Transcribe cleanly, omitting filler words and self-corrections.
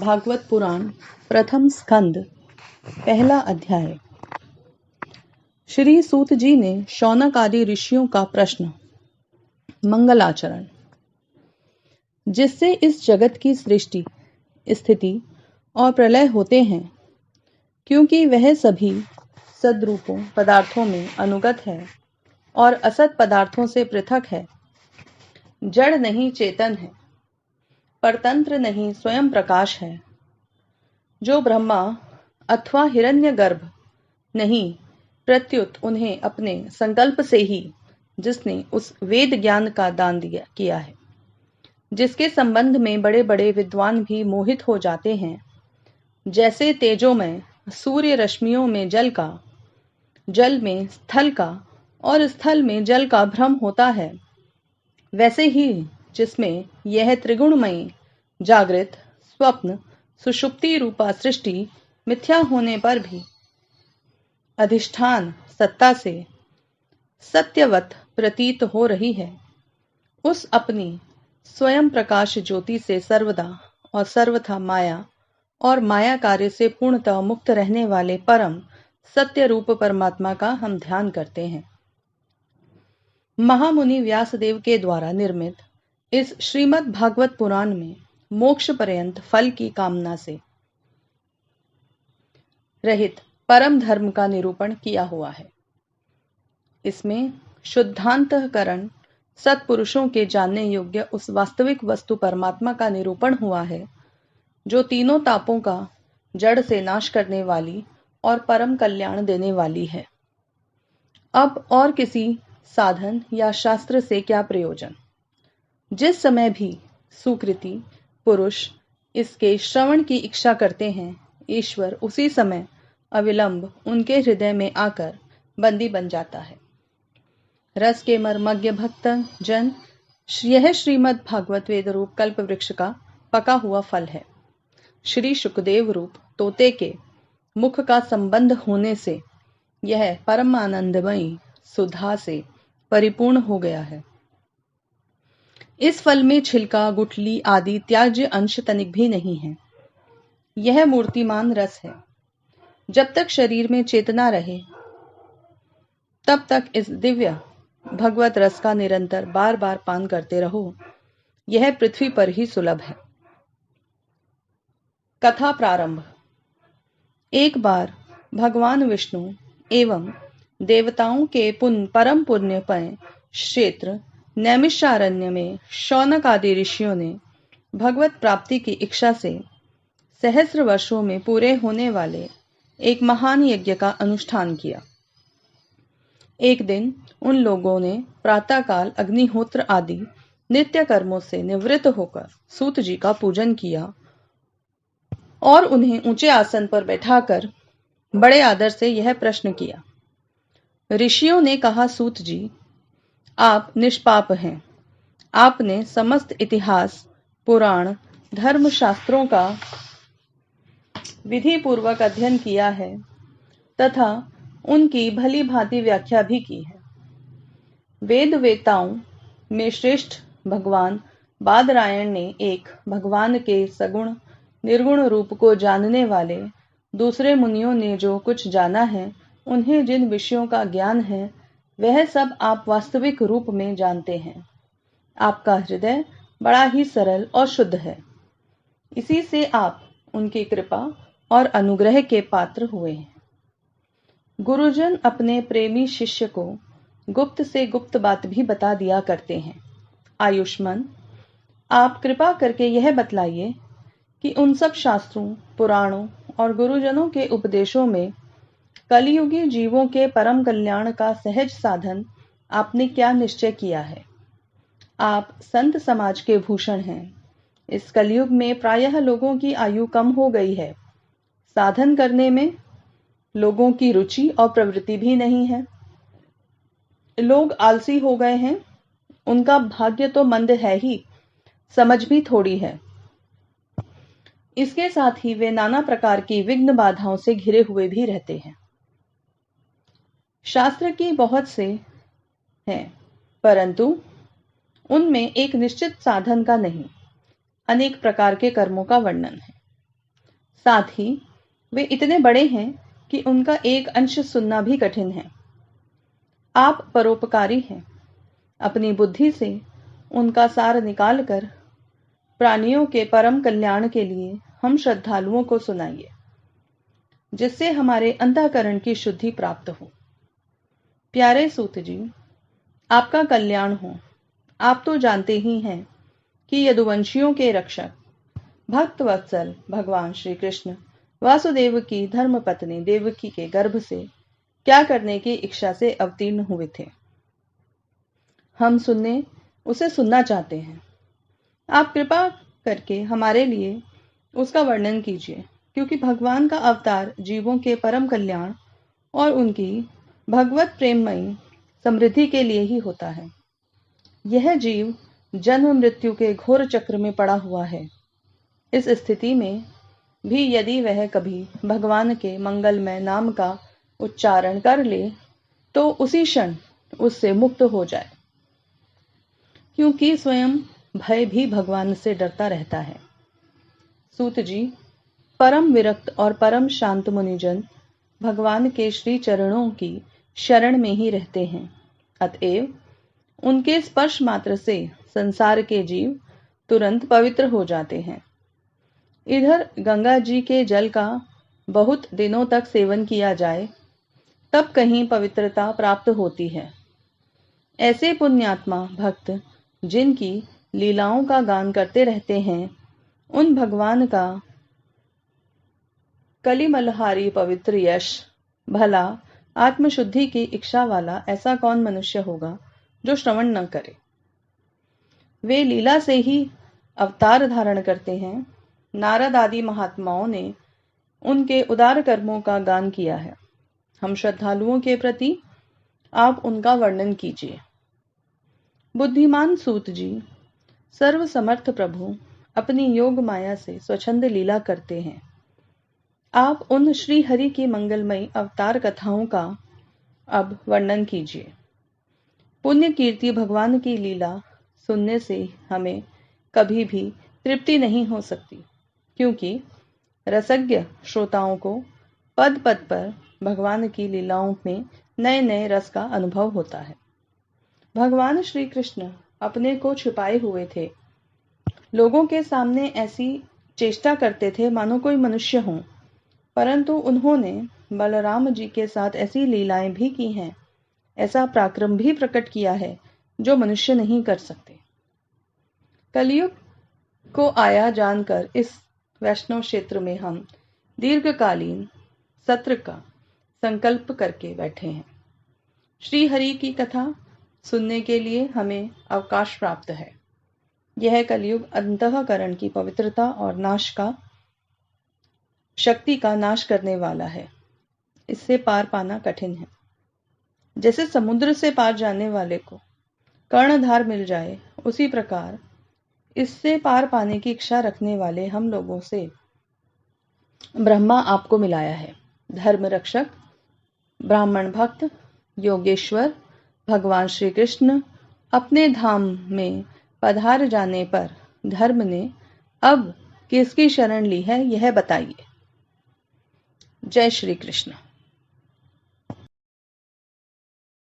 भागवत पुराण प्रथम स्कंद पहला अध्याय। श्री सूत जी ने शौनक आदि ऋषियों का प्रश्न। मंगलाचरण। जिससे इस जगत की सृष्टि, स्थिति और प्रलय होते हैं, क्योंकि वह सभी सद्रूपों पदार्थों में अनुगत है और असत पदार्थों से पृथक है। जड़ नहीं चेतन है, परतंत्र नहीं स्वयं प्रकाश है। जो ब्रह्मा अथवा हिरण्यगर्भ नहीं, प्रत्युत उन्हें अपने संकल्प से ही जिसने उस वेद ज्ञान का दान किया है, जिसके संबंध में बड़े बड़े विद्वान भी मोहित हो जाते हैं। जैसे तेजोमय सूर्य रश्मियों में जल का, जल में स्थल का और स्थल में जल का भ्रम होता है, वैसे ही जिसमें यह त्रिगुणमयी जागृत, स्वप्न, सुषुप्ति रूपा सृष्टि मिथ्या होने पर भी अधिष्ठान सत्ता से सत्यवत प्रतीत हो रही है, उस अपनी स्वयं प्रकाश ज्योति से सर्वदा और सर्वथा माया और माया कार्य से पूर्णतः मुक्त रहने वाले परम सत्य रूप परमात्मा का हम ध्यान करते हैं। महामुनि व्यासदेव के द्वारा निर्मित इस श्रीमद् भागवत पुराण में मोक्ष पर्यंत फल की कामना से रहित परम धर्म का निरूपण किया हुआ है। इसमें शुद्धांतःकरण सत्पुरुषों के जानने योग्य उस वास्तविक वस्तु परमात्मा का निरूपण हुआ है, जो तीनों तापों का जड़ से नाश करने वाली और परम कल्याण देने वाली है। अब और किसी साधन या शास्त्र से क्या प्रयोजन। जिस समय भी सुकृति पुरुष इसके श्रवण की इच्छा करते हैं, ईश्वर उसी समय अविलंब उनके हृदय में आकर बंदी बन जाता है। रस के मर्मज्ञ भक्त जन, यह श्रीमद् भागवत वेद रूप कल्प वृक्ष का पका हुआ फल है। श्री शुकदेव रूप तोते के मुख का संबंध होने से यह परमानंदमयी सुधा से परिपूर्ण हो गया है। इस फल में छिलका, गुठली आदि त्याज्य अंश तनिक भी नहीं है। यह मूर्तिमान रस है। जब तक शरीर में चेतना रहे, तब तक इस दिव्य भगवत रस का निरंतर बार बार पान करते रहो। यह पृथ्वी पर ही सुलभ है। कथा प्रारंभ। एक बार भगवान विष्णु एवं देवताओं के परम पुण्यमय क्षेत्र नैमिषारण्य में शौनक आदि ऋषियों ने भगवत प्राप्ति की इच्छा से सहस्र वर्षों में पूरे होने वाले एक महान यज्ञ का अनुष्ठान किया। एक दिन उन लोगों ने प्रातःकाल अग्निहोत्र आदि नित्य कर्मों से निवृत्त होकर सूत जी का पूजन किया और उन्हें ऊंचे आसन पर बैठाकर बड़े आदर से यह प्रश्न किया। ऋषियों ने कहा, सूत जी, आप निष्पाप हैं। आपने समस्त इतिहास, पुराण, धर्म शास्त्रों का विधि पूर्वक अध्ययन किया है तथा उनकी भली भांति व्याख्या भी की है। वेद वेताओं में श्रेष्ठ भगवान बादरायण ने एक भगवान के सगुण निर्गुण रूप को जानने वाले दूसरे मुनियों ने जो कुछ जाना है, उन्हें जिन विषयों का ज्ञान है, वह सब आप वास्तविक रूप में जानते हैं। आपका हृदय बड़ा ही सरल और शुद्ध है। इसी से आप उनकी कृपा और अनुग्रह के पात्र हुए हैं। गुरुजन अपने प्रेमी शिष्य को गुप्त से गुप्त बात भी बता दिया करते हैं। आयुष्मान, आप कृपा करके यह बतलाइए कि उन सब शास्त्रों, पुराणों और गुरुजनों के उपदेशों में कलियुगी जीवों के परम कल्याण का सहज साधन आपने क्या निश्चय किया है। आप संत समाज के भूषण हैं। इस कलयुग में प्रायः लोगों की आयु कम हो गई है। साधन करने में लोगों की रुचि और प्रवृत्ति भी नहीं है। लोग आलसी हो गए हैं। उनका भाग्य तो मंद है ही, समझ भी थोड़ी है। इसके साथ ही वे नाना प्रकार की विघ्न बाधाओं से घिरे हुए भी रहते हैं। शास्त्र की बहुत से हैं, परंतु उनमें एक निश्चित साधन का नहीं, अनेक प्रकार के कर्मों का वर्णन है। साथ ही वे इतने बड़े हैं कि उनका एक अंश सुनना भी कठिन है। आप परोपकारी हैं। अपनी बुद्धि से उनका सार निकालकर प्राणियों के परम कल्याण के लिए हम श्रद्धालुओं को सुनाइए, जिससे हमारे अंतःकरण की शुद्धि प्राप्त हो। प्यारे सूत जी, आपका कल्याण हो। आप तो जानते ही हैं कि यदुवंशियों के रक्षक भक्त वत्सल भगवान श्री कृष्ण वासुदेव की धर्म पत्नी देवकी के गर्भ से क्या करने की इच्छा से अवतीर्ण हुए थे। हम उसे सुनना चाहते हैं। आप कृपा करके हमारे लिए उसका वर्णन कीजिए, क्योंकि भगवान का अवतार जीवों के परम कल्याण और उनकी भगवत प्रेममयी समृद्धि के लिए ही होता है। यह जीव जन्म मृत्यु के घोर चक्र में पड़ा हुआ है। इस स्थिति में भी यदि वह कभी भगवान के मंगलमय नाम का उच्चारण कर ले तो उसी क्षण उससे मुक्त हो जाए, क्योंकि स्वयं भय भी भगवान से डरता रहता है। सूत जी, परम विरक्त और परम शांत मुनिजन भगवान के श्री चरणों की शरण में ही रहते हैं। अतएव उनके स्पर्श मात्र से संसार के जीव तुरंत पवित्र हो जाते हैं। इधर गंगा जी के जल का बहुत दिनों तक सेवन किया जाए तब कहीं पवित्रता प्राप्त होती है। ऐसे पुण्यात्मा भक्त जिनकी लीलाओं का गान करते रहते हैं, उन भगवान का कलिमलहारी पवित्र यश, भला आत्मशुद्धि की इच्छा वाला ऐसा कौन मनुष्य होगा जो श्रवण न करे। वे लीला से ही अवतार धारण करते हैं। नारद आदि महात्माओं ने उनके उदार कर्मों का गान किया है। हम श्रद्धालुओं के प्रति आप उनका वर्णन कीजिए। बुद्धिमान सूत जी, सर्व समर्थ प्रभु अपनी योग माया से स्वच्छंद लीला करते हैं। आप उन श्री हरि की मंगलमयी अवतार कथाओं का अब वर्णन कीजिए। पुण्य कीर्ति भगवान की लीला सुनने से हमें कभी भी तृप्ति नहीं हो सकती, क्योंकि रसज्ञ श्रोताओं को पद पद पर भगवान की लीलाओं में नए नए रस का अनुभव होता है। भगवान श्री कृष्ण अपने को छिपाए हुए थे। लोगों के सामने ऐसी चेष्टा करते थे मानो कोई मनुष्य हो, परंतु उन्होंने बलराम जी के साथ ऐसी लीलाएं भी की हैं, ऐसा पराक्रम भी प्रकट किया है जो मनुष्य नहीं कर सकते। कलयुग को आया जानकर इस वैष्णव क्षेत्र में हम दीर्घकालीन सत्र का संकल्प करके बैठे हैं। श्री हरि की कथा सुनने के लिए हमें अवकाश प्राप्त है। यह कलयुग अंतःकरण की पवित्रता और शक्ति का नाश करने वाला है। इससे पार पाना कठिन है। जैसे समुद्र से पार जाने वाले को कर्णधार मिल जाए, उसी प्रकार इससे पार पाने की इच्छा रखने वाले हम लोगों से ब्रह्मा आपको मिलाया है। धर्म रक्षक, ब्राह्मण भक्त, योगेश्वर भगवान श्री कृष्ण अपने धाम में पधार जाने पर धर्म ने अब किसकी शरण ली है, यह बताइए। जय श्री कृष्ण।